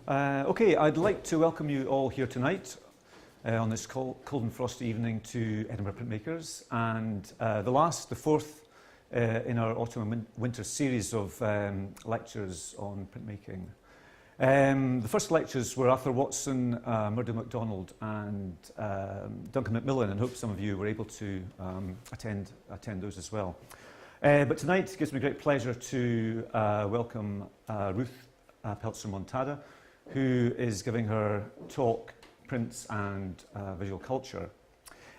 Okay, I'd like to welcome you all here tonight on this cold and frosty evening to Edinburgh Printmakers, and the fourth in our autumn and winter series of lectures on printmaking. The first lectures were Arthur Watson, Murdo MacDonald and Duncan Mcclain, and I hope some of you were able to attend those as well. But tonight it gives me great pleasure to welcome Ruth Pelzer-Montada, who is giving her talk, Prints and Visual Culture.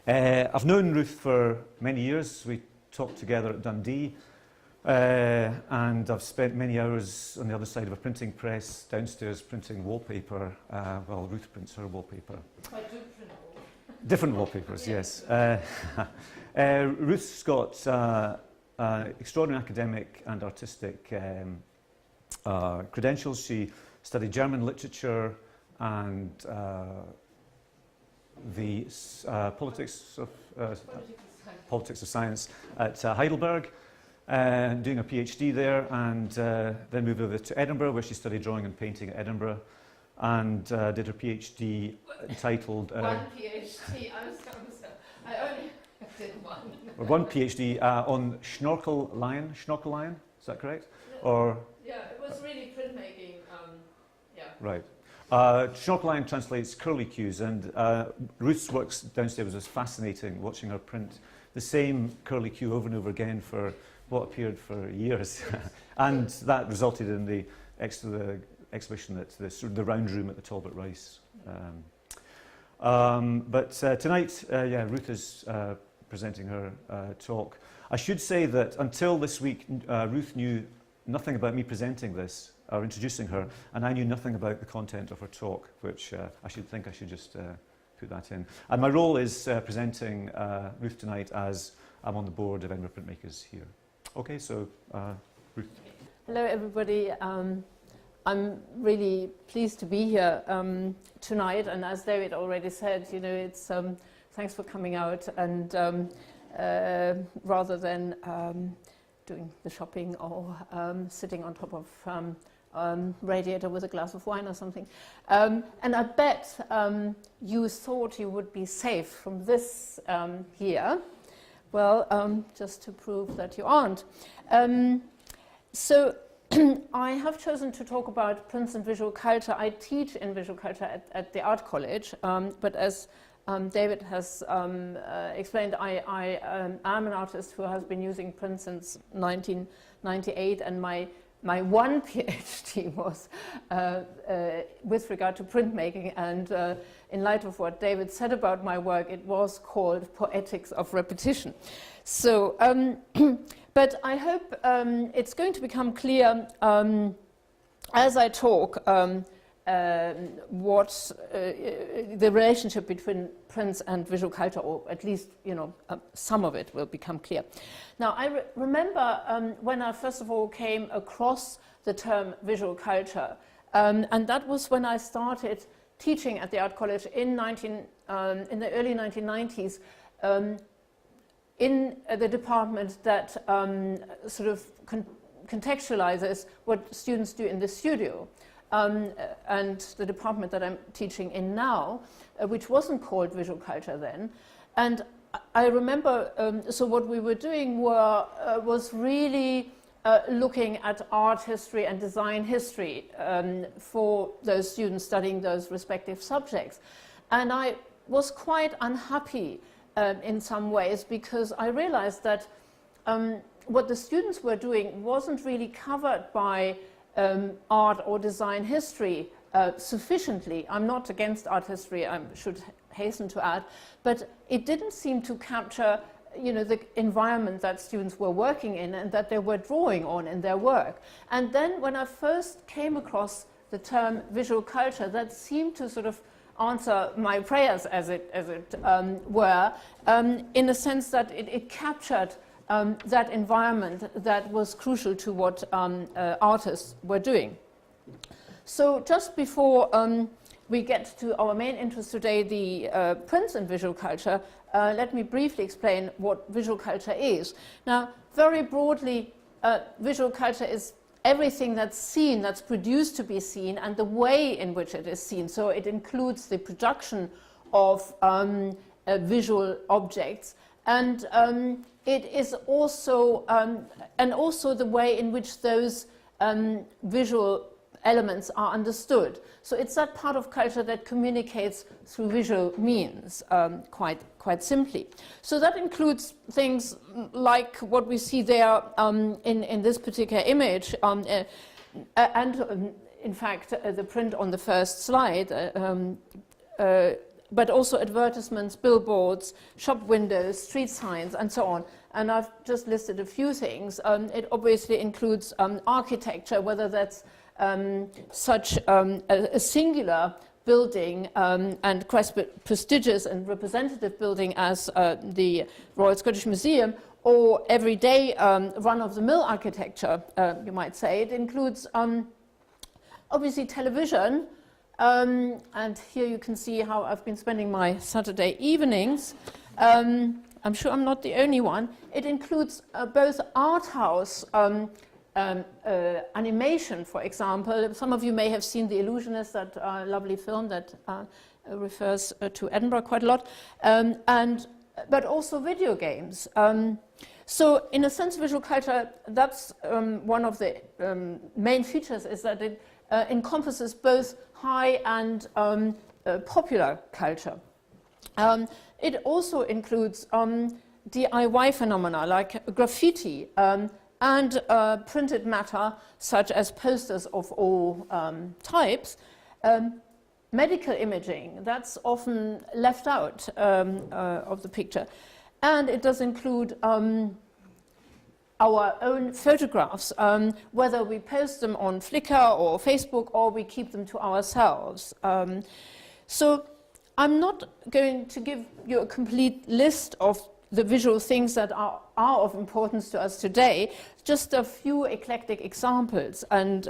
I've known Ruth for many years. We talked together at Dundee, and I've spent many hours on the other side of a printing press downstairs printing wallpaper. Well, Ruth prints her wallpaper. I do print wallpaper. Different wallpapers, yes. Ruth's got extraordinary academic and artistic credentials. She studied German literature and the politics of science at Heidelberg, doing a PhD there, and then moved over to Edinburgh, where she studied drawing and painting at Edinburgh, and did her PhD entitled... one PhD, I only did one. One PhD on Schnorkel Lion, is that correct? No, or yeah, it was really printmaking, yeah. Right. Schnorkel Lion translates curly cues, and Ruth's works downstairs was fascinating, watching her print the same curly cue over and over again for what appeared for years. And that resulted in the exhibition at the round room at the Talbot Rice. But tonight, yeah, Ruth is presenting her talk. I should say that until this week, Ruth knew nothing about me presenting this or introducing her, and I knew nothing about the content of her talk, which I should just put that in. And my role is presenting Ruth tonight, as I'm on the board of Edinburgh Printmakers here. Okay, so Ruth. Hello everybody. I'm really pleased to be here tonight, and as David already said, you know, it's thanks for coming out, and rather than doing the shopping or sitting on top of radiator with a glass of wine or something. And I bet you thought you would be safe from this here. Well, just to prove that you aren't. So I have chosen to talk about prints and visual culture. I teach in visual culture at the Art College, but as David has explained, I am an artist who has been using print since 1998, and my one PhD was with regard to printmaking, and in light of what David said about my work, it was called Poetics of Repetition. So, but I hope it's going to become clear as I talk what the relationship between prints and visual culture, or at least, you know, some of it will become clear. Now, I remember when I first of all came across the term visual culture, and that was when I started teaching at the Art College in the early 1990s, in the department that sort of contextualizes what students do in the studio. And the department that I'm teaching in now, which wasn't called visual culture then. And I remember, so what we were doing was really looking at art history and design history for those students studying those respective subjects. And I was quite unhappy in some ways, because I realized that what the students were doing wasn't really covered by art or design history sufficiently. I'm not against art history, I should hasten to add, but it didn't seem to capture, you know, the environment that students were working in and that they were drawing on in their work. And then when I first came across the term visual culture, that seemed to sort of answer my prayers, as it were, in a sense that it captured that environment that was crucial to what artists were doing. So just before we get to our main interest today, the prints and visual culture, let me briefly explain what visual culture is. Now, very broadly, visual culture is everything that's seen, that's produced to be seen, and the way in which it is seen. So it includes the production of visual objects, and it is also and also the way in which those visual elements are understood. So it's that part of culture that communicates through visual means, quite simply. So that includes things like what we see there in this particular image, and in fact the print on the first slide, but also advertisements, billboards, shop windows, street signs, and so on. And I've just listed a few things. It obviously includes architecture, whether that's such a singular building and quite prestigious and representative building as the Royal Scottish Museum, or everyday run-of-the-mill architecture, you might say. It includes obviously television, and here you can see how I've been spending my Saturday evenings. I'm sure I'm not the only one. It includes both art house animation, for example. Some of you may have seen The Illusionist, that lovely film that refers to Edinburgh quite a lot, but also video games. So in a sense, visual culture, that's one of the main features, is that it encompasses both high and popular culture. It also includes DIY phenomena like graffiti, and printed matter such as posters of all types. Medical imaging, that's often left out of the picture. And it does include our own photographs, whether we post them on Flickr or Facebook, or we keep them to ourselves. So I'm not going to give you a complete list of the visual things that are of importance to us today, just a few eclectic examples. And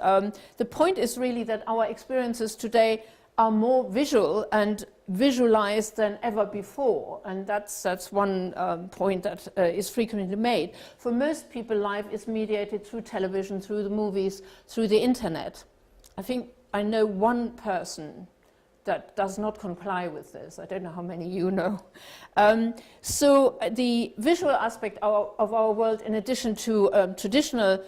the point is really that our experiences today are more visual and visualized than ever before. And that's one point that is frequently made. For most people, life is mediated through television, through the movies, through the internet. I think I know one person that does not comply with this. I don't know how many you know. So the visual aspect of our world, in addition to traditional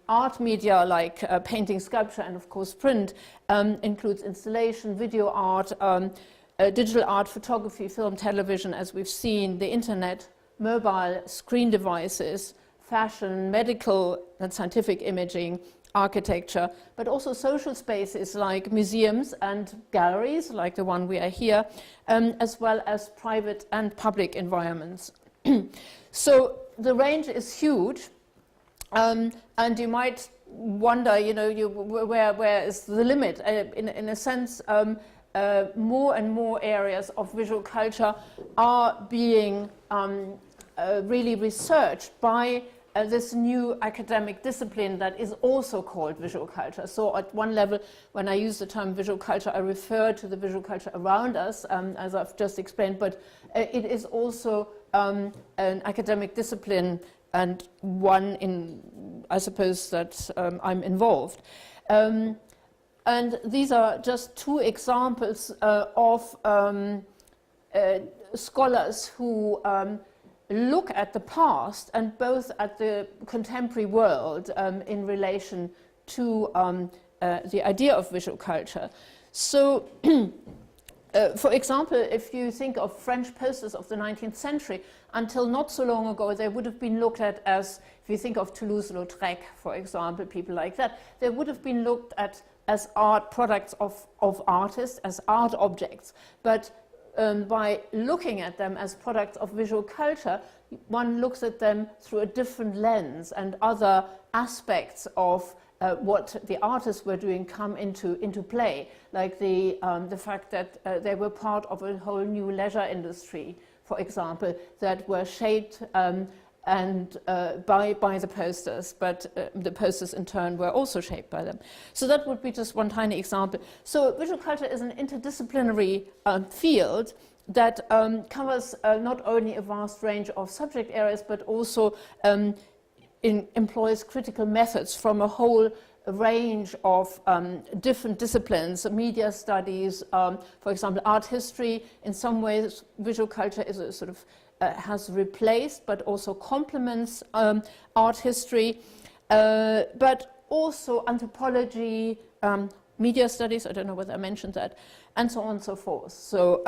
art media like painting, sculpture, and of course print, includes installation, video art, digital art, photography, film, television, as we've seen, the internet, mobile screen devices, fashion, medical and scientific imaging, architecture, but also social spaces like museums and galleries, like the one we are here, as well as private and public environments. So the range is huge, and you might wonder, where is the limit? In a sense, more and more areas of visual culture are being really researched by this new academic discipline that is also called visual culture. So at one level, when I use the term visual culture, I refer to the visual culture around us, as I've just explained, but it is also an academic discipline, and one in, I suppose, that I'm involved. And these are just two examples of scholars who look at the past and both at the contemporary world in relation to the idea of visual culture. So, for example, if you think of French posters of the 19th century, until not so long ago, they would have been looked at as, if you think of Toulouse-Lautrec, for example, people like that, they would have been looked at as art products of artists, as art objects. But by looking at them as products of visual culture, one looks at them through a different lens, and other aspects of what the artists were doing come into play, like the fact that they were part of a whole new leisure industry, for example, that were shaped and by the posters, but the posters in turn were also shaped by them. So that would be just one tiny example. So visual culture is an interdisciplinary field that covers not only a vast range of subject areas, but also employs critical methods from a whole range of different disciplines, media studies, for example, art history. In some ways, visual culture is a sort of has replaced but also complements art history, but also anthropology, media studies, I don't know whether I mentioned that, and so on and so forth. So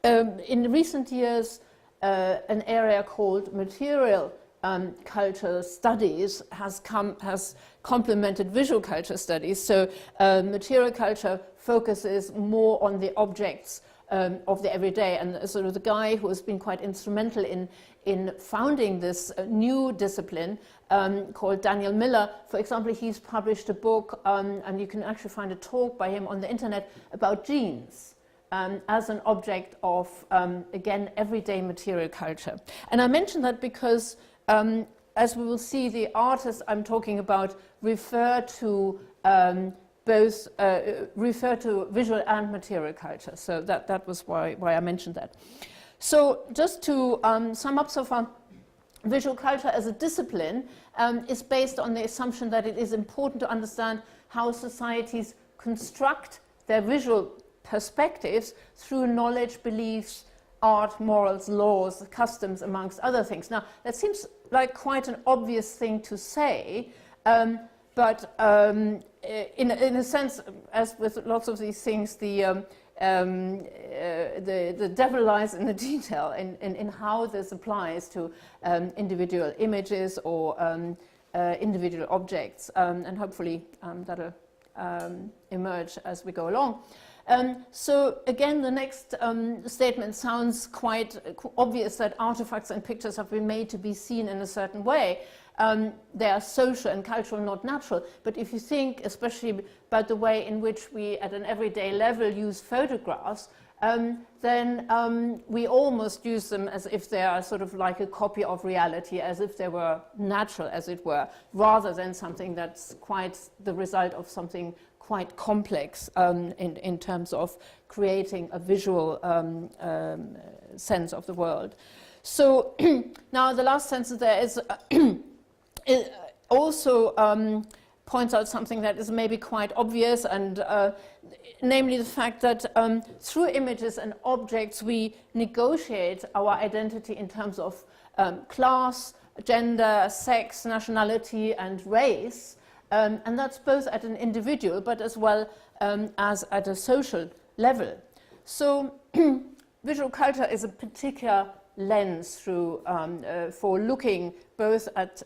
in recent years, an area called material culture studies has complemented visual culture studies. So material culture focuses more on the objects of the everyday, and sort of the guy who has been quite instrumental in founding this new discipline called Daniel Miller. For example, he's published a book, and you can actually find a talk by him on the internet about jeans as an object of, again, everyday material culture. And I mention that because, as we will see, the artists I'm talking about refer to both refer to visual and material culture. So that was why I mentioned that. So just to sum up so far, visual culture as a discipline is based on the assumption that it is important to understand how societies construct their visual perspectives through knowledge, beliefs, art, morals, laws, customs, amongst other things. Now, that seems like quite an obvious thing to say, but in a sense, as with lots of these things, the devil lies in the detail in how this applies to individual images or individual objects, and hopefully that'll emerge as we go along. So again, the next statement sounds quite obvious, that artifacts and pictures have been made to be seen in a certain way. They are social and cultural, not natural. But if you think especially about the way in which we at an everyday level use photographs, then we almost use them as if they are sort of like a copy of reality, as if they were natural, as it were, rather than something that's quite the result of something quite complex in terms of creating a visual sense of the world. So now the last sentence there is it also points out something that is maybe quite obvious, and namely the fact that through images and objects we negotiate our identity in terms of class, gender, sex, nationality, and race. And that's both at an individual but as well as at a social level. So visual culture is a particular lens through for looking both at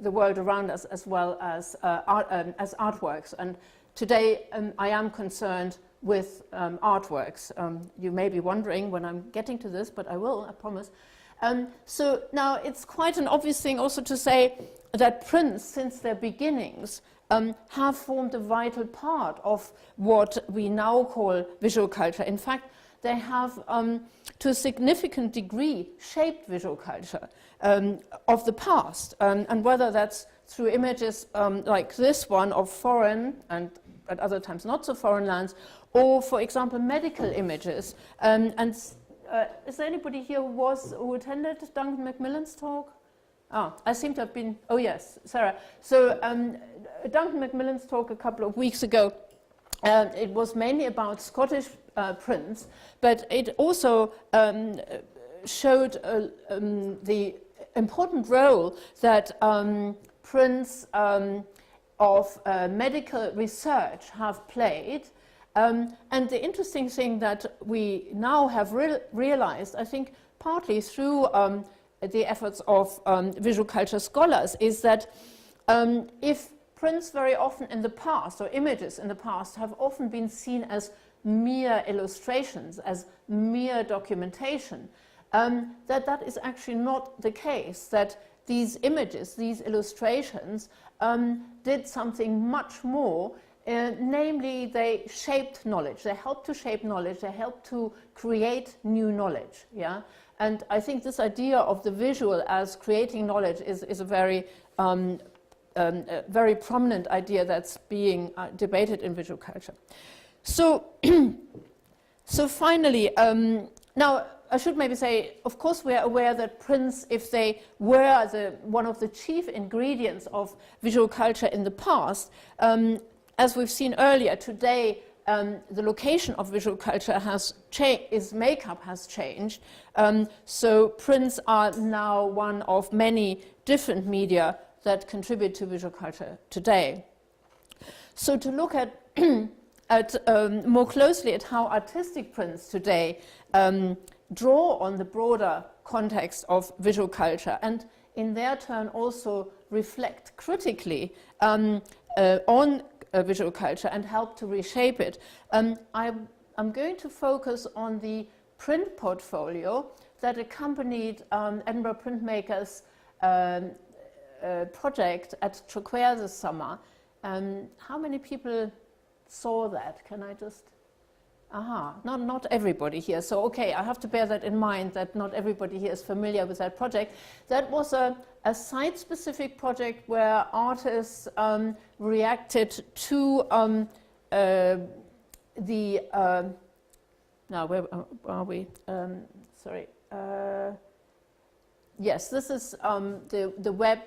the world around us as well as artworks. And today I am concerned with artworks. You may be wondering when I'm getting to this, but I will, I promise. So now it's quite an obvious thing also to say that prints, since their beginnings, have formed a vital part of what we now call visual culture. In fact, they have, to a significant degree, shaped visual culture of the past. And whether that's through images like this one of foreign and at other times not so foreign lands, or, for example, medical images. Is there anybody here who attended Duncan Macmillan's talk? Oh, I seem to have been, oh yes, Sarah. So Duncan Macmillan's talk a couple of weeks ago, it was mainly about Scottish prints, but it also showed the important role that prints of medical research have played. And the interesting thing that we now have realized, I think partly through the efforts of visual culture scholars, is that if prints very often in the past, or images in the past, have often been seen as mere illustrations, as mere documentation, that is actually not the case, that these images, these illustrations, did something much more. Namely, they shaped knowledge. They helped to shape knowledge. They helped to create new knowledge. Yeah, and I think this idea of the visual as creating knowledge is a very, very prominent idea that's being debated in visual culture. So, so finally, now I should maybe say, of course, we are aware that prints, if they were one of the chief ingredients of visual culture in the past, as we've seen earlier, today the location of visual culture has changed, its makeup has changed. So prints are now one of many different media that contribute to visual culture today. So to look at, more closely at how artistic prints today draw on the broader context of visual culture and in their turn also reflect critically on visual culture and help to reshape it. I'm going to focus on the print portfolio that accompanied Edinburgh Printmakers' project at Traquair this summer. How many people saw that? Can I just... not everybody here. So, okay, I have to bear that in mind, that not everybody here is familiar with that project. That was a site-specific project where artists reacted to now, where are we? Sorry. Yes, this is the web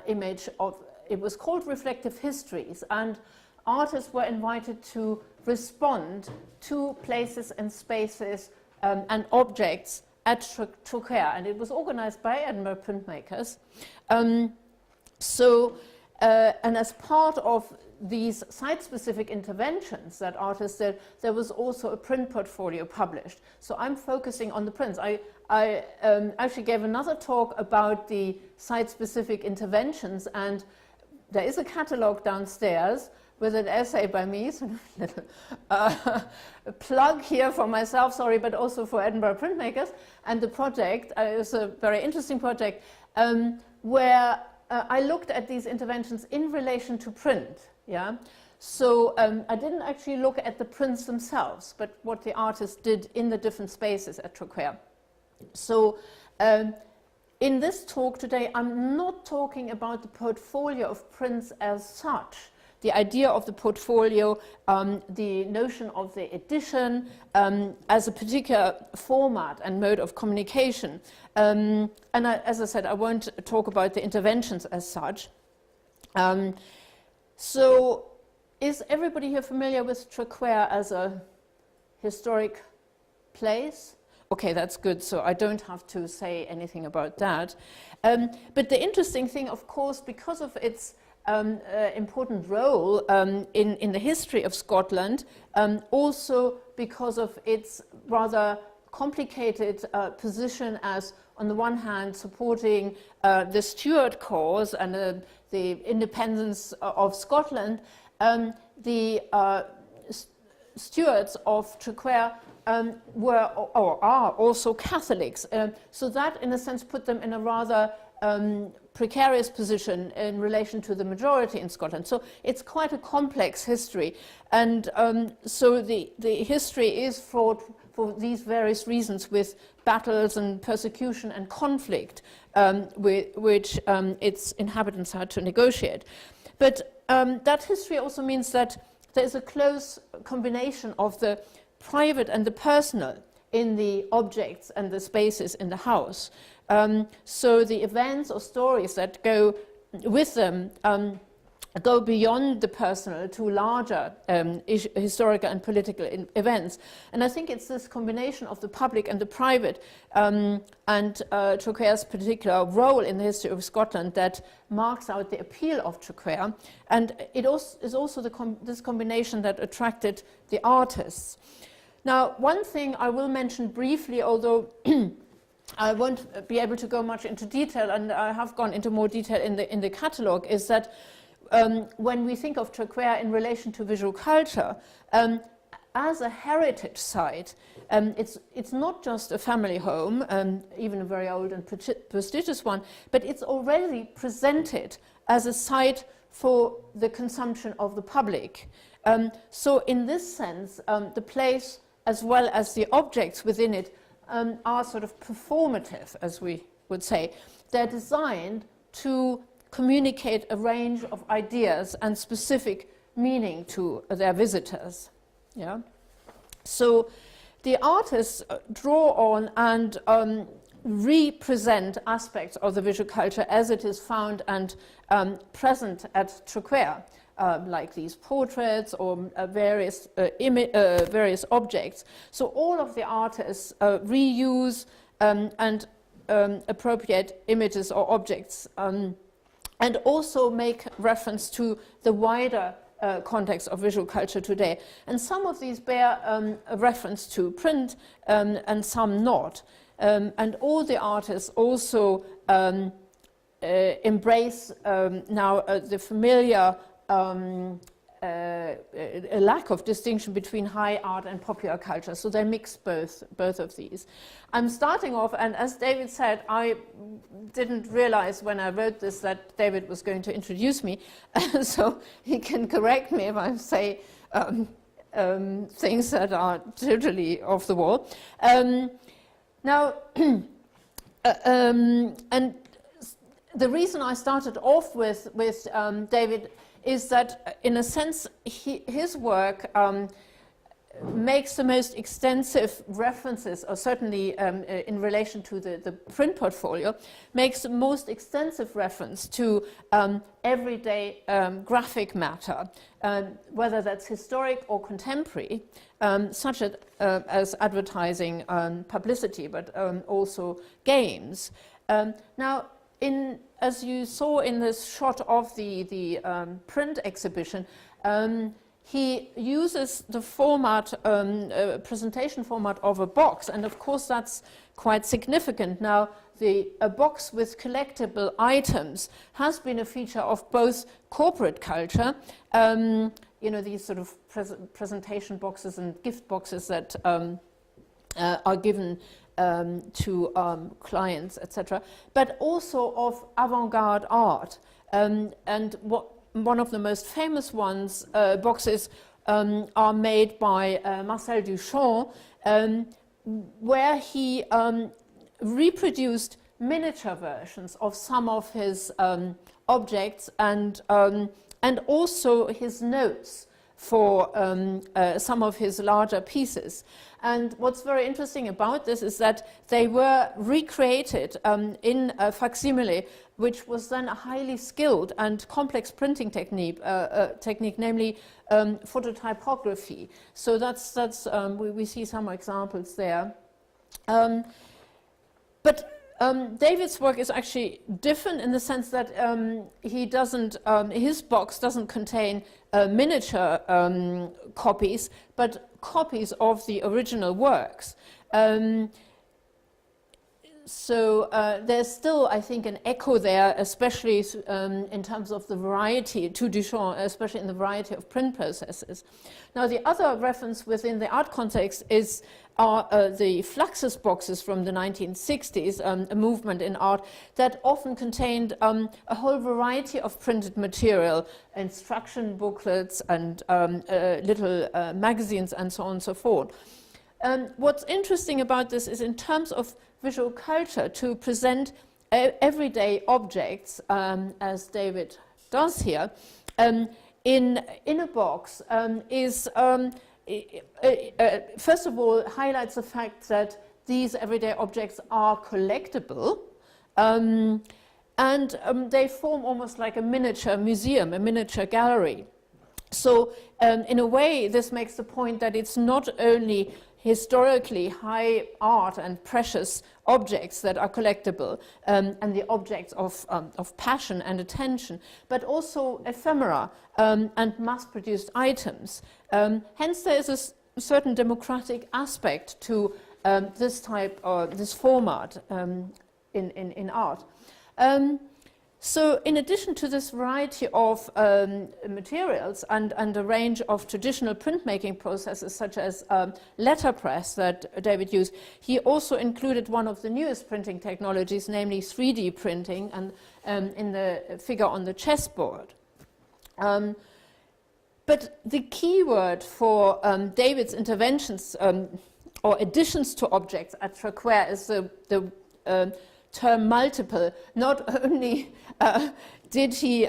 image of, it was called Reflective Histories, and artists were invited to respond to places and spaces and objects at Traquair, and it was organized by Edinburgh Printmakers. And as part of these site-specific interventions that artists did, there was also a print portfolio published. So I'm focusing on the prints. I actually gave another talk about the site-specific interventions, and there is a catalogue downstairs with an essay by me, so a plug here for myself, sorry, but also for Edinburgh Printmakers. And the project is a very interesting project where I looked at these interventions in relation to print. Yeah, so I didn't actually look at the prints themselves, but what the artists did in the different spaces at Traquair. So in this talk today, I'm not talking about the portfolio of prints as such. The idea of the portfolio, the notion of the edition as a particular format and mode of communication. And as I said, I won't talk about the interventions as such. So is everybody here familiar with Traquair as a historic place? Okay, that's good, so I don't have to say anything about that. But the interesting thing, of course, because of its important role in the history of Scotland, also because of its rather complicated position as, on the one hand, supporting the Stuart cause and the independence of Scotland, the Stuarts of Traquair were or are also Catholics. So that, in a sense, put them in a rather precarious position in relation to the majority in Scotland. So it's quite a complex history. And so the history is fraught for these various reasons with battles and persecution and conflict which its inhabitants had to negotiate. But that history also means that there is a close combination of the private and the personal in the objects and the spaces in the house. So the events or stories that go with them go beyond the personal to larger historical and political events. And I think it's this combination of the public and the private and Traquair's particular role in the history of Scotland that marks out the appeal of Traquair. And it is also this combination that attracted the artists. Now, one thing I will mention briefly, although I won't be able to go much into detail, and I have gone into more detail in the catalogue, is that when we think of Traquair in relation to visual culture, as a heritage site, it's not just a family home, even a very old and prestigious one, but it's already presented as a site for the consumption of the public. So in this sense, the place as well as the objects within it are sort of performative, as we would say. They're designed to communicate a range of ideas and specific meaning to their visitors. Yeah. So the artists draw on and represent aspects of the visual culture as it is found and present at Traquair, like these portraits or various objects. So all of the artists reuse and appropriate images or objects and also make reference to the wider context of visual culture today. And some of these bear a reference to print and some not. And all the artists also embrace now the familiar a lack of distinction between high art and popular culture. So they mix both of these. I'm starting off, and as David said, I didn't realize when I wrote this that David was going to introduce me, so he can correct me if I say things that are totally off the wall. Now, and the reason I started off with David is that, in a sense, his work makes the most extensive references, or certainly in relation to the print portfolio, makes the most extensive reference to everyday graphic matter, whether that's historic or contemporary, such as advertising, publicity, but also games. Now, as you saw in this shot of the print exhibition, he uses the format, presentation format of a box, and of course that's quite significant. Now, a box with collectible items has been a feature of both corporate culture, you know, these sort of presentation boxes and gift boxes that are given to clients, etc., but also of avant-garde art. And one of the most famous ones, boxes, are made by Marcel Duchamp, where he reproduced miniature versions of some of his objects and also his notes for some of his larger pieces. And what's very interesting about this is that they were recreated in a facsimile, which was then a highly skilled and complex printing technique, namely phototypography. So we see some examples there. But David's work is actually different in the sense that he doesn't, his box doesn't contain miniature copies, but copies of the original works. So there's still, I think, an echo there, especially in terms of the variety to Duchamp, especially in the variety of print processes. Now, the other reference within the art context are the Fluxes boxes from the 1960s, a movement in art that often contained a whole variety of printed material, instruction booklets and little magazines and so on and so forth. What's interesting about this is, in terms of visual culture, to present everyday objects, as David does here, in a box is first of all highlights the fact that these everyday objects are collectible, and they form almost like a miniature museum, a miniature gallery. So in a way, this makes the point that it's not only historically high art and precious objects that are collectible, and the objects of passion and attention, but also ephemera and mass-produced items. Hence, there is a certain democratic aspect to this type, or this format in art. So in addition to this variety of materials and a range of traditional printmaking processes, such as letterpress that David used, he also included one of the newest printing technologies, namely 3D printing, and in the figure on the chessboard. But the key word for David's interventions or additions to objects at Traquair is the term multiple. Not only did he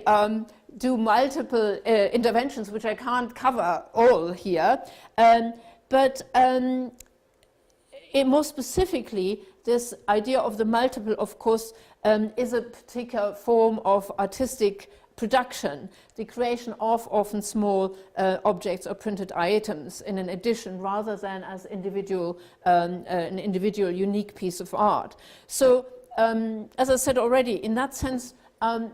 do multiple interventions, which I can't cover all here, but more specifically, this idea of the multiple, of course, is a particular form of artistic production, the creation of often small objects or printed items in an edition rather than as an individual unique piece of art. So, as I said already, in that sense,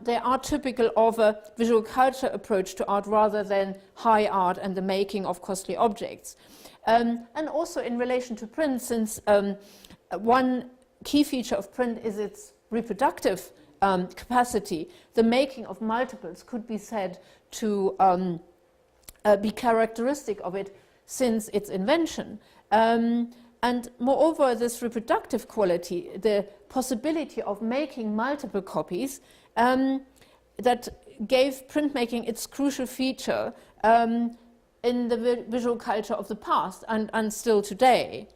they are typical of a visual culture approach to art rather than high art and the making of costly objects. And also in relation to print, since one key feature of print is its reproductive capacity, the making of multiples could be said to be characteristic of it since its invention. And moreover, this reproductive quality, the possibility of making multiple copies, that gave printmaking its crucial feature in the visual culture of the past and still today.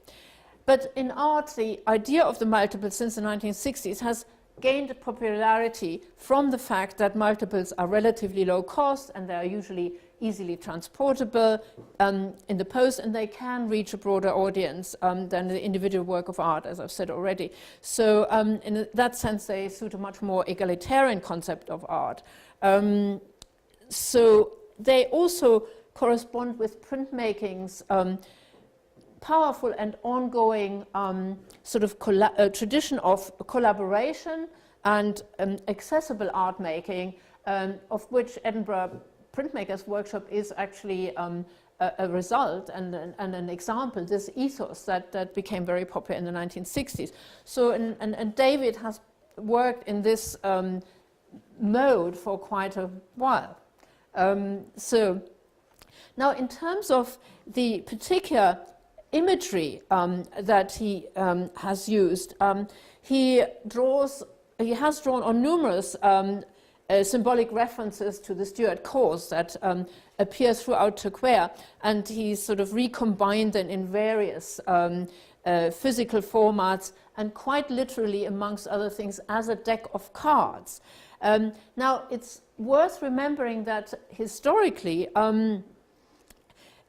But in art, the idea of the multiple since the 1960s has gained popularity from the fact that multiples are relatively low cost and they are usually easily transportable in the post, and they can reach a broader audience than the individual work of art, as I've said already. So in that sense, they suit a much more egalitarian concept of art. So they also correspond with printmaking's powerful and ongoing sort of tradition of collaboration and accessible art making, of which Edinburgh Printmakers Workshop is actually a result and an example, this ethos that became very popular in the 1960s. So, and David has worked in this mode for quite a while. So, now in terms of the particular imagery that he has used, he has drawn on numerous symbolic references to the Stuart cause that appear throughout Turquoise, and he sort of recombined them in various physical formats, and quite literally, amongst other things, as a deck of cards. Now, it's worth remembering that historically,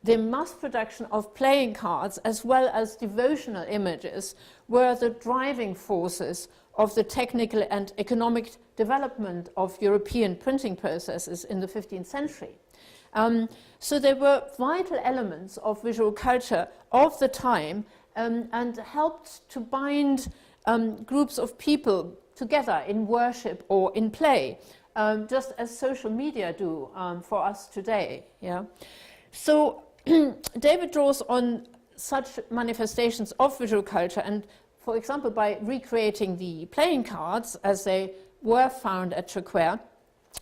the mass production of playing cards as well as devotional images were the driving forces of the technical and economic development of European printing processes in the 15th century. So they were vital elements of visual culture of the time and helped to bind groups of people together in worship or in play, just as social media do for us today. Yeah? So David draws on such manifestations of visual culture, and for example, by recreating the playing cards as they were found at Turquoise,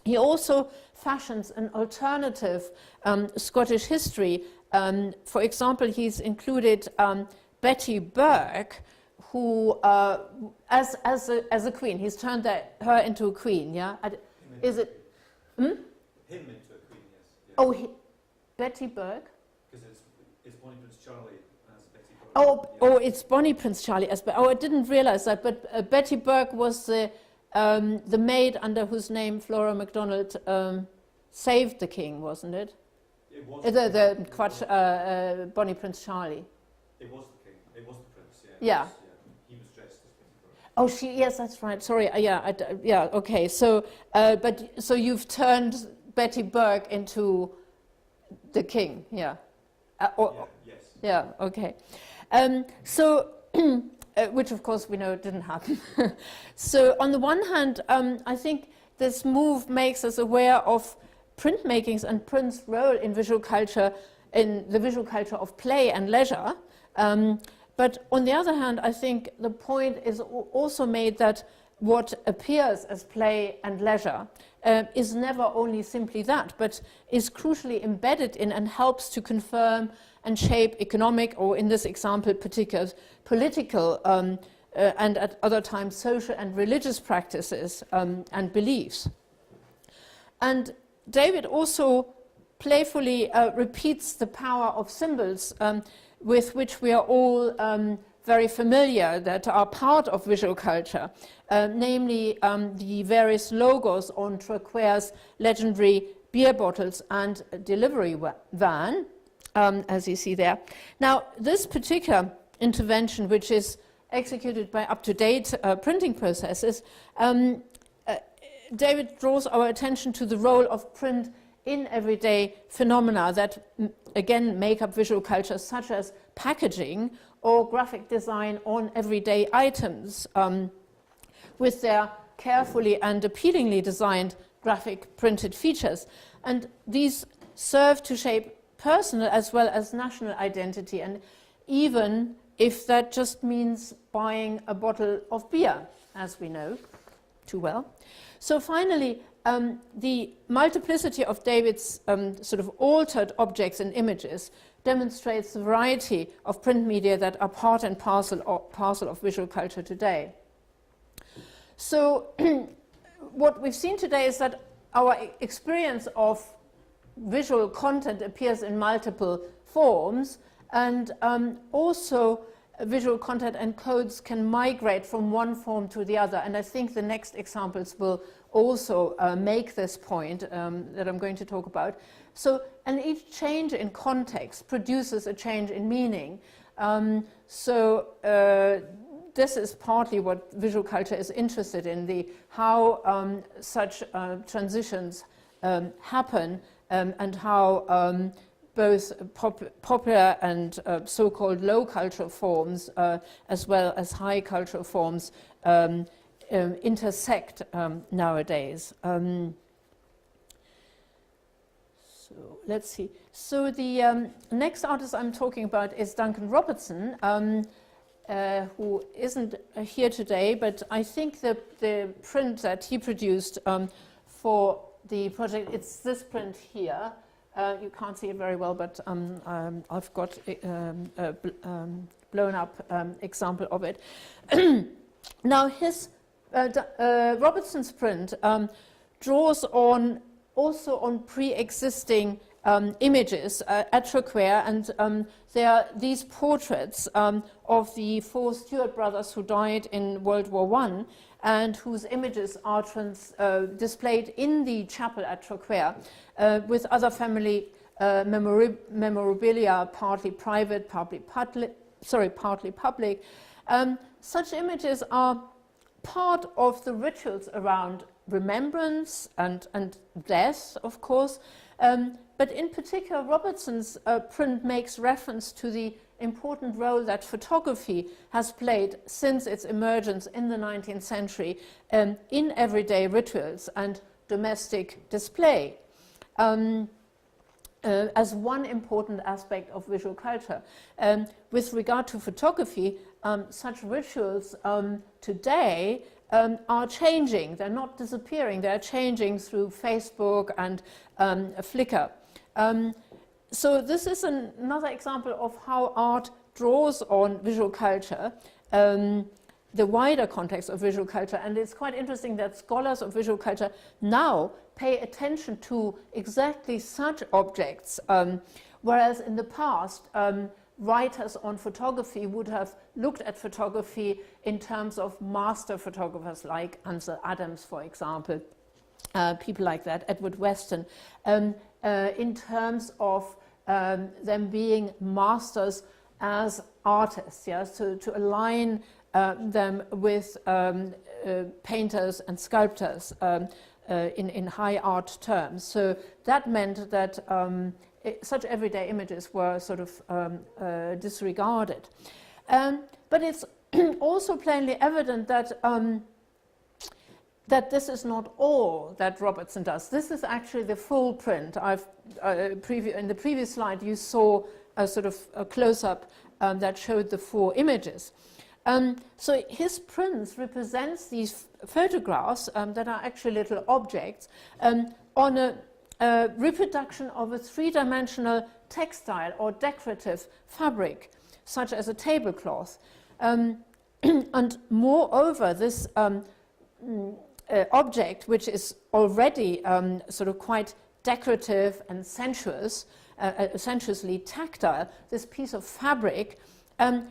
he also fashions an alternative Scottish history. For example, he's included Betty Burke, who, as a queen, he's turned her into a queen. Yeah, is it? Him into a queen, yes. Oh, Betty Burke. Because it's Bonnie Prince Charlie as Betty Burke. Oh, it's Bonnie Prince Charlie as Betty. Oh, I didn't realize that. But Betty Burke was the maid under whose name Flora MacDonald saved the king, wasn't it? It was Bonnie Prince Charlie. It was the king. It was the prince. Yeah. He was dressed as Betty Burke. Oh, yes, that's right. Sorry. Yeah. Okay. So, so you've turned Betty Burke into the king. Yeah. Yes. Yeah. Okay. So. Which of course we know didn't happen. So on the one hand, I think this move makes us aware of printmaking's and print's role in visual culture, in the visual culture of play and leisure. But on the other hand, I think the point is also made that what appears as play and leisure is never only simply that, but is crucially embedded in and helps to confirm and shape economic, or in this example, particular political and at other times social and religious practices and beliefs. And David also playfully repeats the power of symbols with which we are all very familiar, that are part of visual culture, namely the various logos on Turquoise's legendary beer bottles and delivery van, as you see there. Now, this particular intervention which is executed by up-to-date printing processes, David draws our attention to the role of print in everyday phenomena that again make up visual culture, such as packaging or graphic design on everyday items, with their carefully and appealingly designed graphic printed features. And these serve to shape personal as well as national identity, and even if that just means buying a bottle of beer, as we know too well. So finally, the multiplicity of David's sort of altered objects and images demonstrates the variety of print media that are part and parcel of visual culture today. So what we've seen today is that our experience of visual content appears in multiple forms, and also visual content and codes can migrate from one form to the other. And I think the next examples will also make this point that I'm going to talk about. So, and each change in context produces a change in meaning. This is partly what visual culture is interested in, how such transitions happen, and how both popular and so-called low cultural forms, as well as high cultural forms, intersect nowadays. So let's see. So the next artist I'm talking about is Duncan Robertson, who isn't here today, but I think the print that he produced for the project, it's this print here. You can't see it very well, but I've got a blown up example of it. Now, Robertson's print draws also on pre-existing images at Troquer, and there are these portraits of the 4 Stuart brothers who died in World War I, and whose images are displayed in the chapel at Troquer, with other family memorabilia, partly private, partly public. Such images are part of the rituals around remembrance and death, of course, but in particular, Robertson's print makes reference to the important role that photography has played since its emergence in the 19th century in everyday rituals and domestic display, as one important aspect of visual culture. With regard to photography, such rituals today are changing. They're not disappearing. They're changing through Facebook and Flickr. So this is another example of how art draws on visual culture, the wider context of visual culture. And it's quite interesting that scholars of visual culture now pay attention to exactly such objects, whereas in the past, writers on photography would have looked at photography in terms of master photographers like Ansel Adams, for example, people like that, Edward Weston, in terms of them being masters as artists, yeah? So to align them with painters and sculptors in high art terms. So that meant that such everyday images were sort of disregarded. But it's also plainly evident that that this is not all that Robertson does. This is actually the full print. In the previous slide, you saw a sort of a close-up that showed the 4 images. So his prints represents these photographs that are actually little objects on a reproduction of a 3-dimensional textile or decorative fabric, such as a tablecloth. And moreover, this object, which is already sort of quite decorative and sensuous, sensuously tactile, this piece of fabric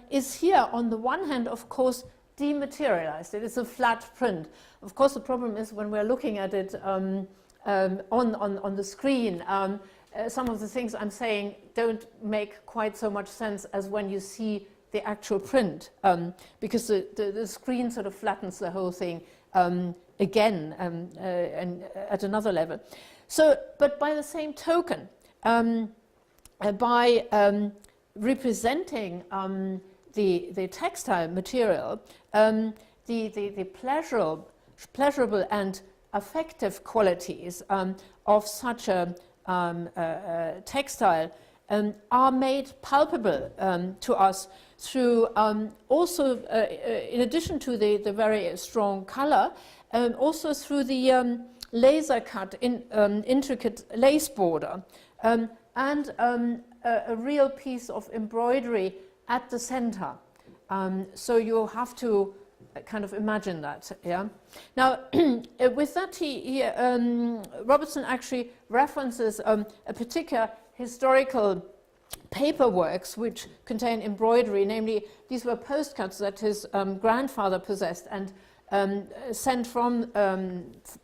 is here on the one hand, of course, dematerialized. It is a flat print. Of course, the problem is when we're looking at it on the screen, some of the things I'm saying don't make quite so much sense as when you see the actual print, because the screen sort of flattens the whole thing again and at another level. So, but by the same token, by representing the textile material, the pleasurable and affective qualities of such a textile are made palpable to us through also, in addition to the very strong color, also through the laser cut intricate lace border and a real piece of embroidery at the center. So you have to kind of imagine that, yeah. Now, with that, Robertson actually references a particular historical paperworks which contain embroidery, namely these were postcards that his grandfather possessed and sent from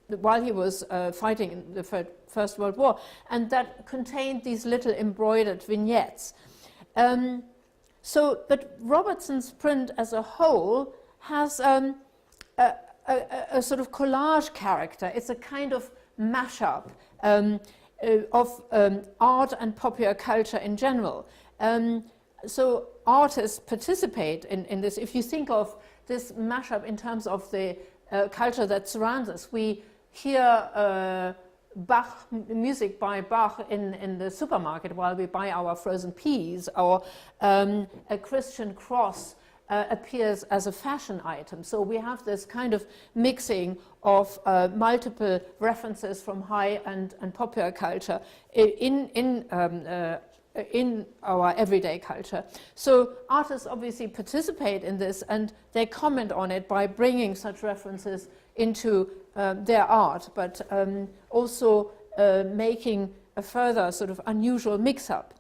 while he was fighting in the First World War, and that contained these little embroidered vignettes. But Robertson's print as a whole has a sort of collage character. It's a kind of mashup of art and popular culture in general. So artists participate in this. If you think of this mashup in terms of the culture that surrounds us, we hear Bach, music by Bach in the supermarket while we buy our frozen peas, or a Christian cross appears as a fashion item. So we have this kind of mixing of multiple references from high and popular culture in our everyday culture. So artists obviously participate in this, and they comment on it by bringing such references into their art, but also making a further sort of unusual mix-up.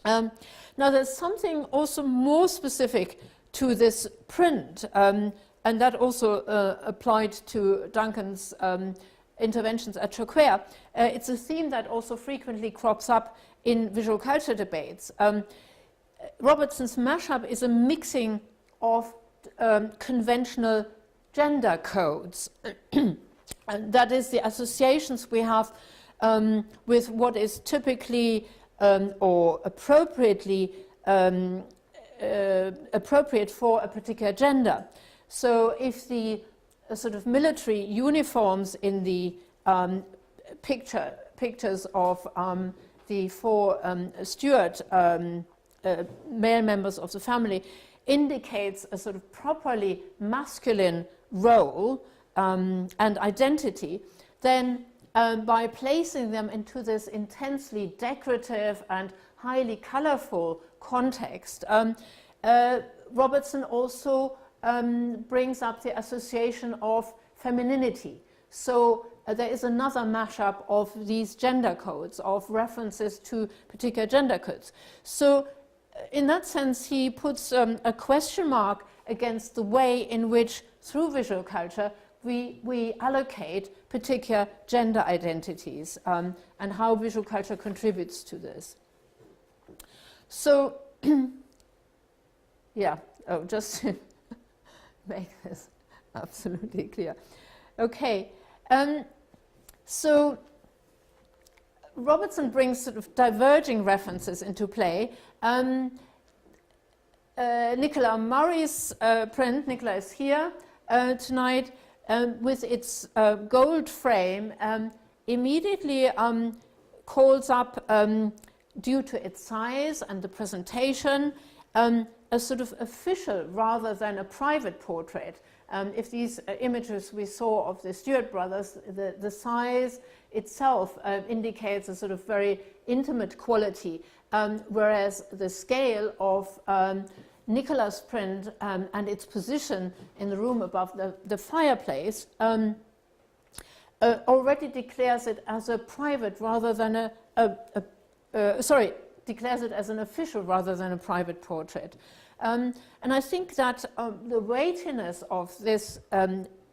Now there's something also more specific to this print, and that also applied to Duncan's interventions at Choquer. It's a theme that also frequently crops up in visual culture debates. Robertson's mashup is a mixing of conventional gender codes. And that is the associations we have with what is typically or appropriately appropriate for a particular gender. So if the sort of military uniforms in the pictures of the four Stuart male members of the family indicates a sort of properly masculine role and identity, then by placing them into this intensely decorative and highly colorful context, Robertson also brings up the association of femininity. So there is another mashup of these gender codes, of references to particular gender codes. So in that sense, he puts a question mark against the way in which, through visual culture, we allocate particular gender identities and how visual culture contributes to this. So, yeah, just to make this absolutely clear. Okay, so Robertson brings sort of diverging references into play. Nicola Murray's print, Nicola is here tonight, with its gold frame, immediately calls up, due to its size and the presentation, a sort of official rather than a private portrait. If these images we saw of the Stuart brothers, the size itself indicates a sort of very intimate quality, whereas the scale of Nicola's print and its position in the room above the fireplace already declares it as a private rather than declares it as an official rather than a private portrait. And I think that the weightiness of this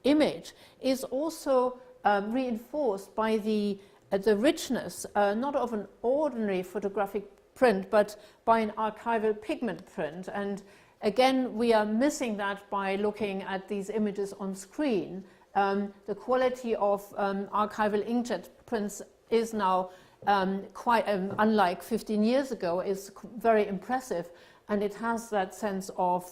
image is also reinforced by the richness, not of an ordinary photographic print, but by an archival pigment print. And again, we are missing that by looking at these images on screen. The quality of archival inkjet prints is now quite, unlike 15 years ago, is very impressive, and it has that sense of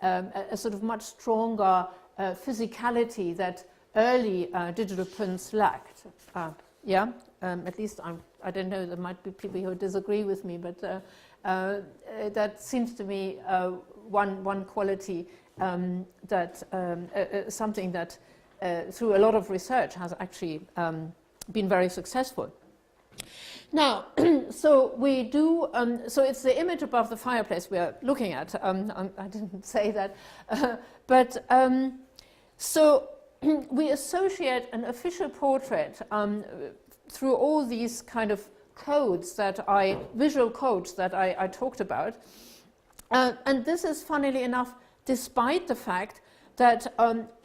a sort of much stronger physicality that early digital prints lacked. At least I don't know, there might be people who disagree with me, but that seems to me one quality that something that through a lot of research has actually been very successful. Now, so we do, so it's the image above the fireplace we are looking at. I didn't say that, but so we associate an official portrait through all these kind of codes visual codes that I talked about. And this is, funnily enough, despite the fact that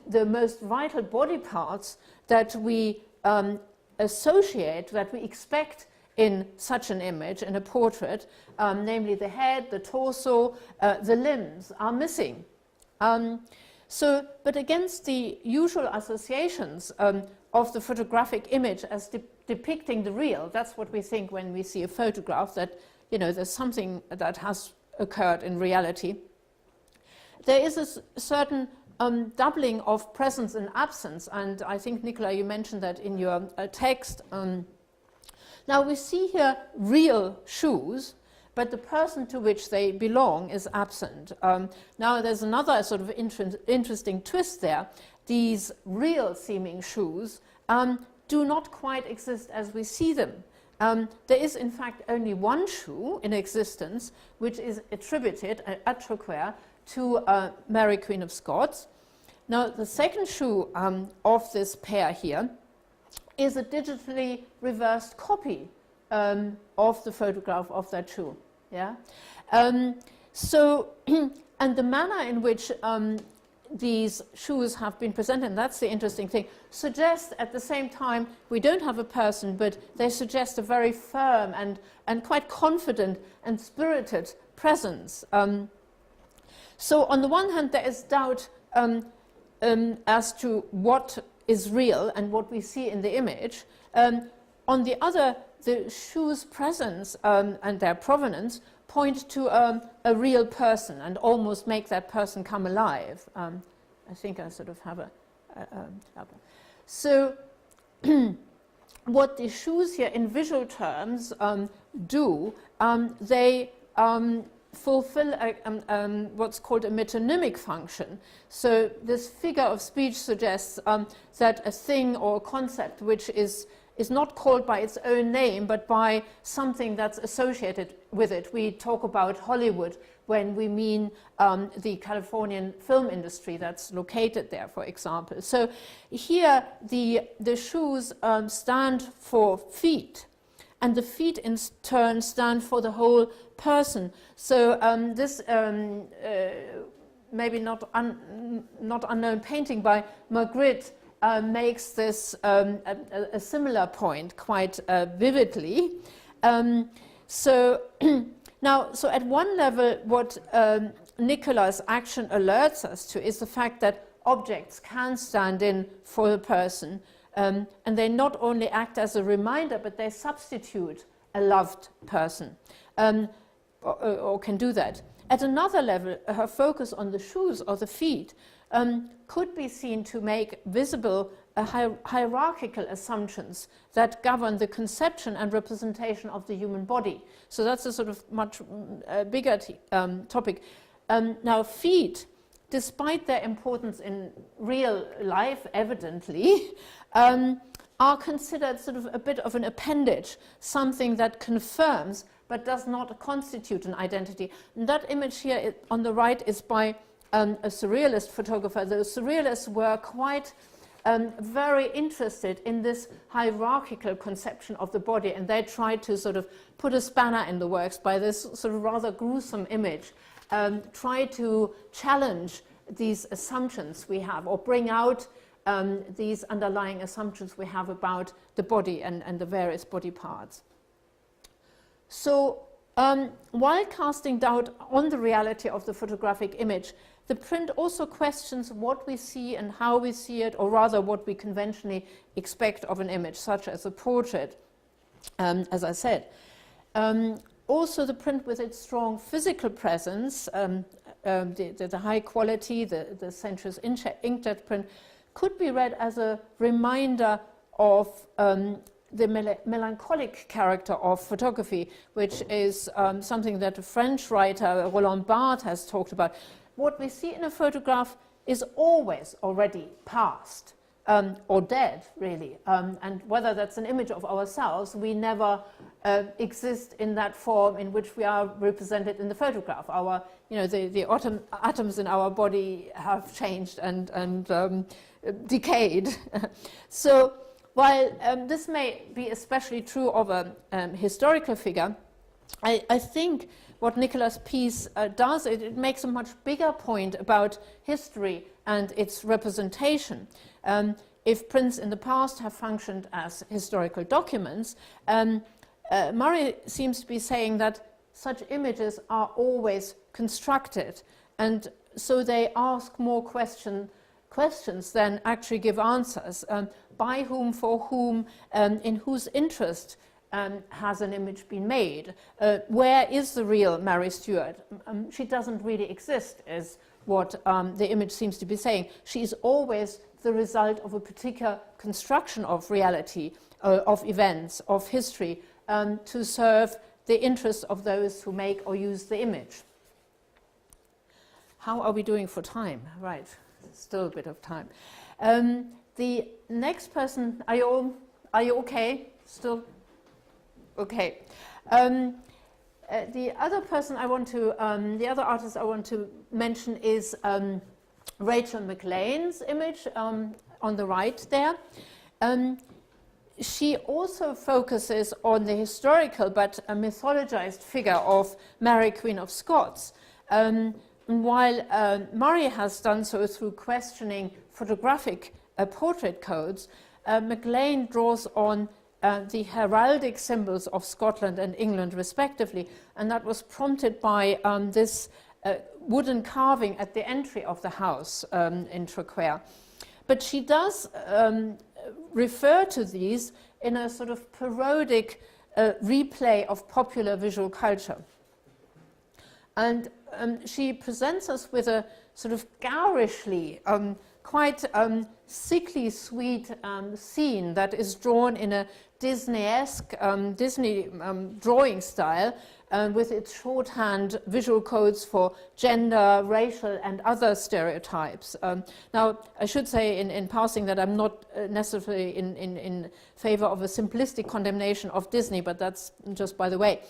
the most vital body parts that we associate, that we expect in such an image, in a portrait, namely the head, the torso, the limbs, are missing. But against the usual associations of the photographic image as depicting the real, that's what we think when we see a photograph, that, you know, there's something that has occurred in reality. There is a certain doubling of presence and absence, and I think, Nicola, you mentioned that in your text. Now we see here real shoes, but the person to which they belong is absent. Now there's another sort of interesting twist there. These real-seeming shoes do not quite exist as we see them. There is, in fact, only one shoe in existence, which is attributed, attriquer, to Mary, Queen of Scots. Now, the second shoe of this pair here is a digitally reversed copy of the photograph of that shoe. Yeah. And the manner in which these shoes have been presented, and that's the interesting thing, suggests at the same time we don't have a person, but they suggest a very firm and quite confident and spirited presence. So on the one hand, there is doubt as to what is real and what we see in the image. On the other, the shoes' presence and their provenance point to a real person and almost make that person come alive. I think I sort of have a so what the shoes here in visual terms do, they fulfill what's called a metonymic function. So this figure of speech suggests that a thing or a concept which is not called by its own name, but by something that's associated with it. We talk about Hollywood when we mean the Californian film industry that's located there, for example. So here the shoes stand for feet, and the feet in turn stand for the whole person. So this maybe not unknown painting by Magritte makes this a similar point quite vividly. So at one level, what Nicola's action alerts us to is the fact that objects can stand in for the person, and they not only act as a reminder, but they substitute a loved person, or can do that. At another level, her focus on the shoes or the feet could be seen to make visible hierarchical assumptions that govern the conception and representation of the human body. So that's a sort of much bigger topic. Now, feet, despite their importance in real life, evidently, are considered sort of a bit of an appendage, something that confirms but does not constitute an identity. And that image here on the right is by a surrealist photographer. The surrealists were quite very interested in this hierarchical conception of the body, and they tried to sort of put a spanner in the works by this sort of rather gruesome image, try to challenge these assumptions we have, or bring out these underlying assumptions we have about the body and the various body parts. So While casting doubt on the reality of the photographic image, the print also questions what we see and how we see it, or rather what we conventionally expect of an image, such as a portrait, as I said. Also, the print with its strong physical presence, the high quality, the sensuous inkjet print, could be read as a reminder of the melancholic character of photography, which is something that a French writer, Roland Barthes, has talked about. What we see in a photograph is always already past, or dead, really. And whether that's an image of ourselves, we never exist in that form in which we are represented in the photograph. Our, the atoms in our body have changed and decayed. So while this may be especially true of a historical figure, I think what Nicola's piece does, it makes a much bigger point about history and its representation. If prints in the past have functioned as historical documents, Murray seems to be saying that such images are always constructed, and so they ask more questions than actually give answers. By whom, for whom, in whose interest has an image been made? Where is the real Mary Stuart? She doesn't really exist, is what the image seems to be saying. She is always the result of a particular construction of reality, of events, of history, to serve the interests of those who make or use the image. How are we doing for time? Right, still a bit of time. The next person, are you okay? Still? Okay. The other person I want to, the other artist I want to mention is Rachel Mcclain's image on the right there. She also focuses on the historical but a mythologized figure of Mary, Queen of Scots. While Murray has done so through questioning photographic portrait codes, Mcclain draws on the heraldic symbols of Scotland and England respectively, and that was prompted by this wooden carving at the entry of the house in Traquair. But she does refer to these in a sort of parodic replay of popular visual culture. And she presents us with a sort of garishly, quite sickly sweet scene that is drawn in a Disney-esque, Disney drawing style, with its shorthand visual codes for gender, racial, and other stereotypes. Now, I should say in passing that I'm not necessarily in favor of a simplistic condemnation of Disney, but that's just by the way.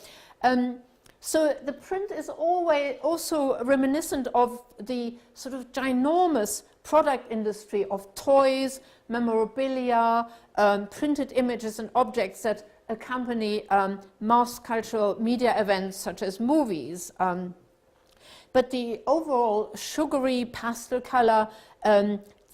So the print is always also reminiscent of the sort of ginormous product industry of toys, memorabilia, printed images and objects that accompany mass cultural media events such as movies. But the overall sugary pastel color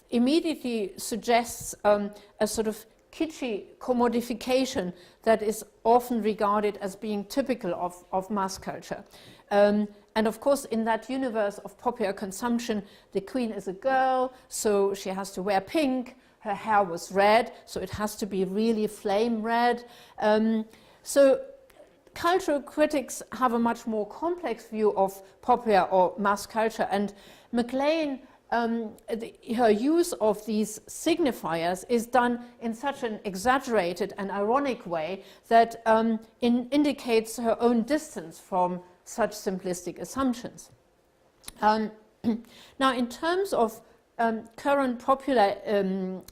immediately suggests a sort of kitschy commodification that is often regarded as being typical of mass culture. And of course, in that universe of popular consumption, the queen is a girl, so she has to wear pink. Her hair was red, so it has to be really flame red. So cultural critics have a much more complex view of popular or mass culture, and Mcclain, her use of these signifiers is done in such an exaggerated and ironic way that indicates her own distance from such simplistic assumptions. Now, in terms of current popular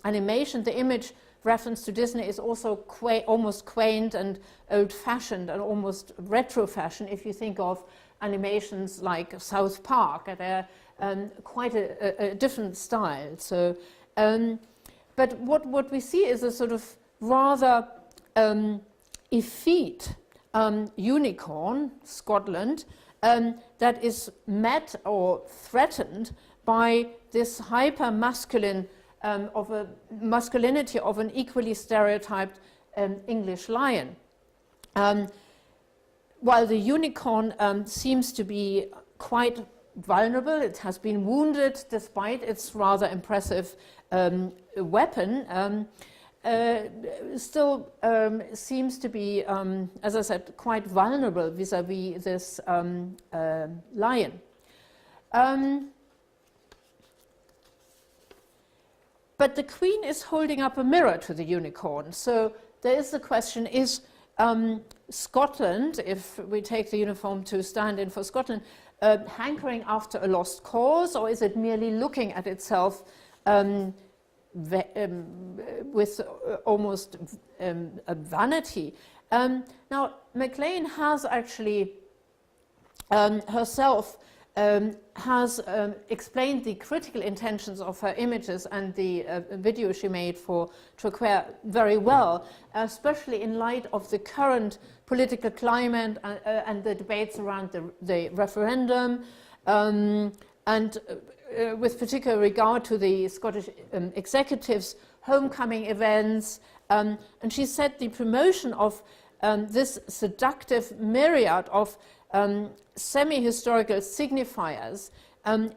animation, the image reference to Disney is also almost quaint and old-fashioned and almost retro-fashion if you think of animations like South Park. They're quite a different style. So, but what we see is a sort of rather effete unicorn, Scotland, that is met or threatened by this hyper-masculine of a masculinity of an equally stereotyped English lion. while the unicorn seems to be quite vulnerable, it has been wounded despite its rather impressive weapon, still seems to be, as I said, quite vulnerable vis-à-vis this lion. But the Queen is holding up a mirror to the unicorn. So there is the question, is Scotland, if we take the uniform to stand in for Scotland, hankering after a lost cause, or is it merely looking at itself with almost a vanity? Now, Mcclain has actually herself has explained the critical intentions of her images and the video she made for Traquair very well, especially in light of the current political climate and the debates around the referendum, and with particular regard to the Scottish executive's homecoming events. And she said the promotion of this seductive myriad of semi-historical signifiers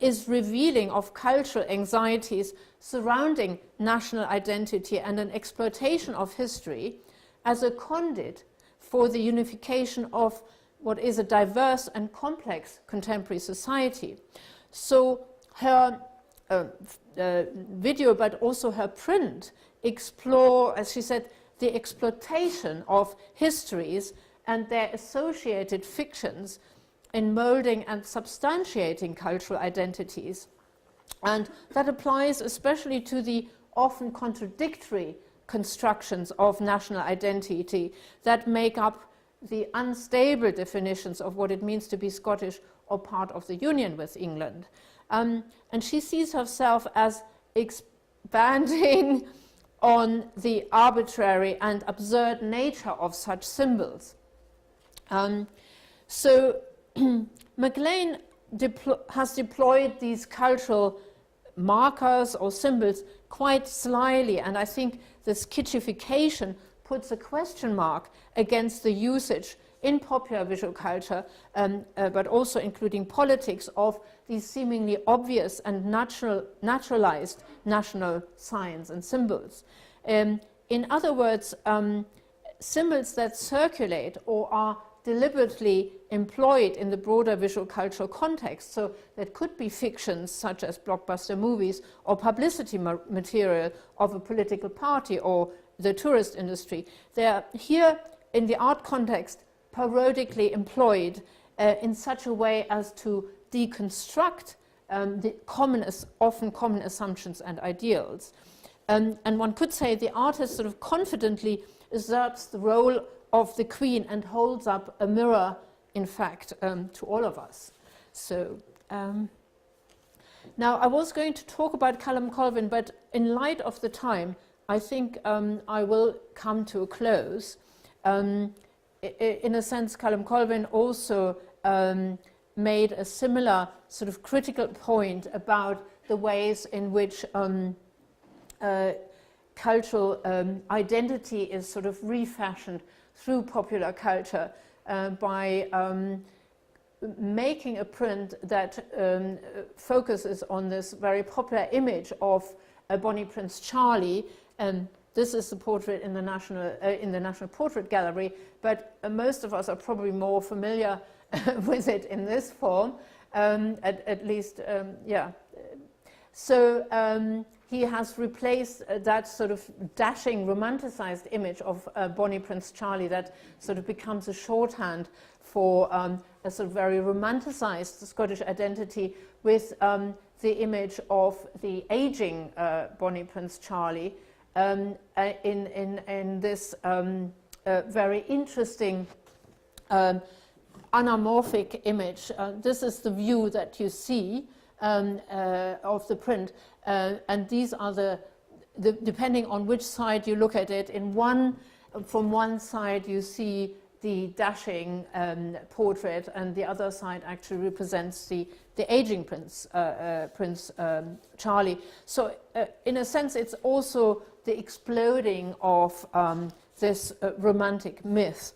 is revealing of cultural anxieties surrounding national identity and an exploitation of history as a conduit for the unification of what is a diverse and complex contemporary society. So her video, but also her print, explore, as she said, the exploitation of histories and their associated fictions in molding and substantiating cultural identities. And that applies especially to the often contradictory constructions of national identity that make up the unstable definitions of what it means to be Scottish or part of the union with England. And she sees herself as expanding on the arbitrary and absurd nature of such symbols. So Mcclain has deployed these cultural markers or symbols quite slyly, and I think this kitschification puts a question mark against the usage in popular visual culture, but also including politics, of these seemingly obvious and naturalized national signs and symbols. In other words, symbols that circulate or are deliberately employed in the broader visual cultural context, so that could be fictions such as blockbuster movies or publicity material of a political party or the tourist industry. They are here in the art context parodically employed in such a way as to deconstruct the often common assumptions and ideals. And one could say the artist sort of confidently usurps the role of the Queen and holds up a mirror, in fact, to all of us. So now I was going to talk about Callum Colvin, but in light of the time, I think I will come to a close. In a sense, Callum Colvin also made a similar sort of critical point about the ways in which cultural identity is sort of refashioned through popular culture by making a print that focuses on this very popular image of Bonnie Prince Charlie. This is the portrait in the National Portrait Gallery, but most of us are probably more familiar with it in this form, at least, yeah. So he has replaced that sort of dashing, romanticized image of Bonnie Prince Charlie that sort of becomes a shorthand for a sort of very romanticized Scottish identity with the image of the aging Bonnie Prince Charlie in this very interesting anamorphic image. This is the view that you see of the print, and these are the depending on which side you look at it. From one side you see the dashing portrait, and the other side actually represents the aging Prince Charlie. So in a sense, it's also the exploding of this romantic myth.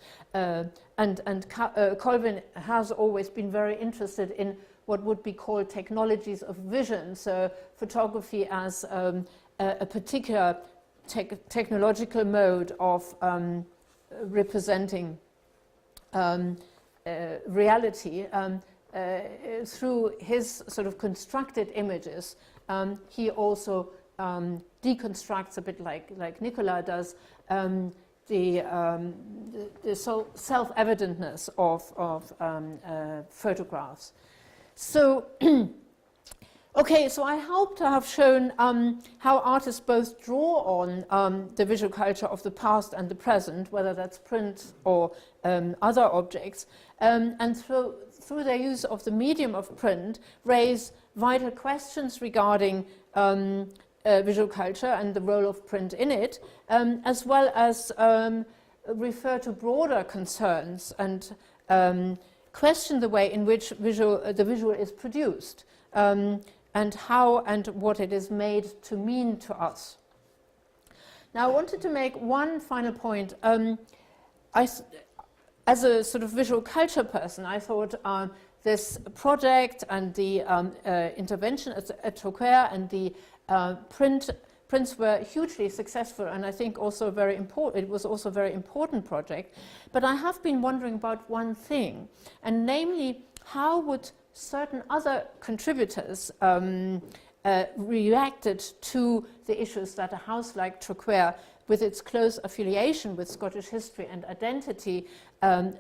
Colvin has always been very interested in what would be called technologies of vision, so photography as a particular technological mode of representing reality through his sort of constructed images. He also deconstructs, a bit like Nicola does, the self-evidentness of photographs. So, okay, so I hope to have shown how artists both draw on the visual culture of the past and the present, whether that's print or other objects, and through their use of the medium of print, raise vital questions regarding visual culture and the role of print in it, as well as refer to broader concerns and question the way in which the visual is produced, and how and what it is made to mean to us. Now, I wanted to make one final point. As a sort of visual culture person, I thought this project and the intervention at Troquer and the prints were hugely successful, and I think also very important. It was also a very important project. But I have been wondering about one thing, and namely, how would certain other contributors reacted to the issues that a house like Troquer, with its close affiliation with Scottish history and identity,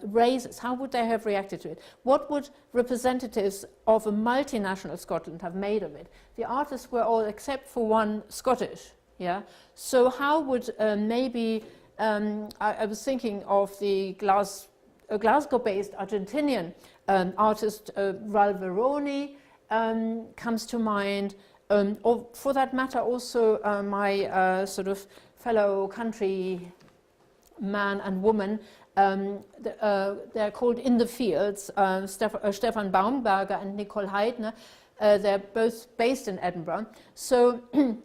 raises? How would they have reacted to it? What would representatives of a multinational Scotland have made of it? The artists were all, except for one, Scottish. Yeah. So how would maybe I was thinking of the Glasgow-based Argentinian artist Ralph Veroni comes to mind, or for that matter also my sort of fellow country man and woman. They're called In the Fields, Stefan Baumberger and Nicole Heidner. They're both based in Edinburgh. So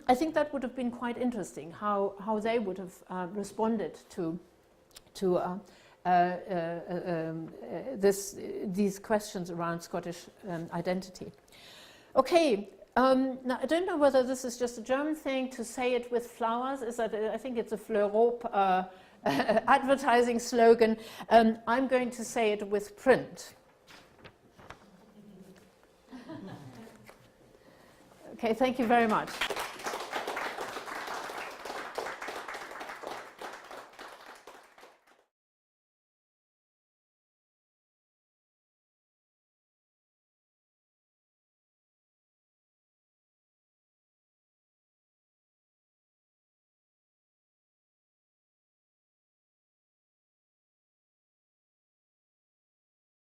I think that would have been quite interesting, how they would have responded to these questions around Scottish identity. Okay. Now, I don't know whether this is just a German thing to say it with flowers. I think it's a Fleurop advertising slogan. I'm going to say it with print. Okay, thank you very much.